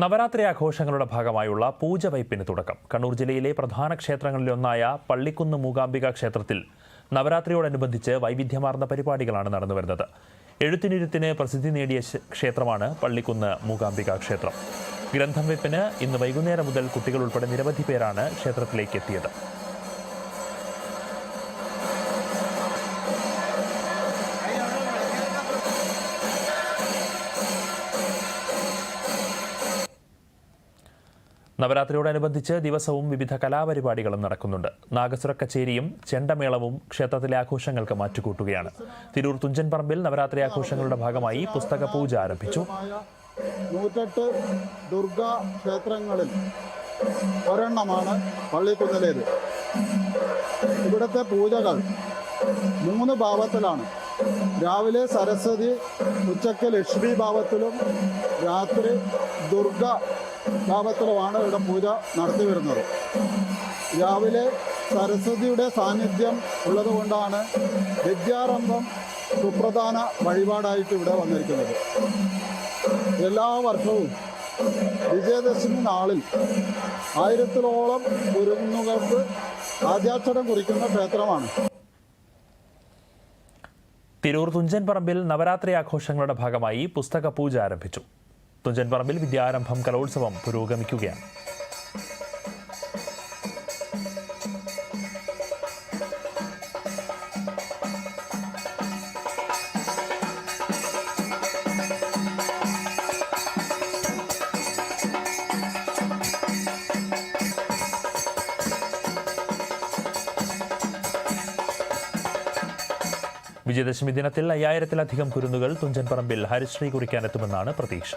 നവരാത്രി ആഘോഷങ്ങളുടെ ഭാഗമായുള്ള പൂജവയ്പ്പിന് തുടക്കം. കണ്ണൂർ ജില്ലയിലെ പ്രധാന ക്ഷേത്രങ്ങളിലൊന്നായ പള്ളിക്കുന്ന് മൂകാംബിക ക്ഷേത്രത്തിൽ നവരാത്രിയോടനുബന്ധിച്ച് വൈവിധ്യമാർന്ന പരിപാടികളാണ് നടന്നുവരുന്നത്. എഴുത്തിനിരുത്തിന് പ്രസിദ്ധി നേടിയ ക്ഷേത്രമാണ് പള്ളിക്കുന്ന് മൂകാംബിക ക്ഷേത്രം. ഗ്രന്ഥം വെപ്പിന് ഇന്ന് വൈകുന്നേരം മുതൽ കുട്ടികൾ ഉൾപ്പെടെ നിരവധി പേരാണ് ക്ഷേത്രത്തിലേക്ക് എത്തിയത്. നവരാത്രിയോടനുബന്ധിച്ച് ദിവസവും വിവിധ കലാപരിപാടികളും നടക്കുന്നുണ്ട്. നാഗസ്വര കച്ചേരിയും ചെണ്ടമേളവും ക്ഷേത്രത്തിലെ ആഘോഷങ്ങൾക്ക് മാറ്റുകൂട്ടുകയാണ്. തിരൂർ തുഞ്ചൻ പറമ്പിൽ നവരാത്രി ആഘോഷങ്ങളുടെ ഭാഗമായി പുസ്തക പൂജ ആരംഭിച്ചു. 108 ദുർഗാ ക്ഷേത്രങ്ങളിൽ ഒരെണ്ണമാണ് പള്ളിക്കുന്നിലേത്. ഇവിടുത്തെ പൂജകൾ 3 ഭാവത്തിലാണ്. രാവിലെ സരസ്വതി, ഉച്ചയ്ക്ക് ലക്ഷ്മി ഭാവത്തിലും രാത്രി ദുർഗ ഭാവത്തിലുമാണ് ഇവിടെ പൂജ നടത്തി വരുന്നത്. രാവിലെ സരസ്വതിയുടെ സാന്നിധ്യം ഉള്ളതുകൊണ്ടാണ് വിദ്യാരംഭം സുപ്രധാന വഴിപാടായിട്ട് ഇവിടെ വന്നിരിക്കുന്നത്. എല്ലാ വർഷവും വിജയദശമി നാളിൽ 1000-ഓളം കുരുന്നുകൾക്ക് ആദ്യാക്ഷരം കുറിക്കുന്ന ക്ഷേത്രമാണ്. തിരൂർ തുഞ്ചൻ പറമ്പിൽ നവരാത്രി ആഘോഷങ്ങളുടെ ഭാഗമായി പുസ്തക പൂജ ആരംഭിച്ചു. തുഞ്ചൻ പറമ്പിൽ വിദ്യാരംഭം കലോത്സവം പുരോഗമിക്കുകയാണ്. വിജയദശമി ദിനത്തിൽ 5000-ലധികം കുരുന്നുകൾ തുഞ്ചൻ പറമ്പിൽ ഹരിശ്രീ കുറിക്കാനെത്തുമെന്നാണ് പ്രതീക്ഷ.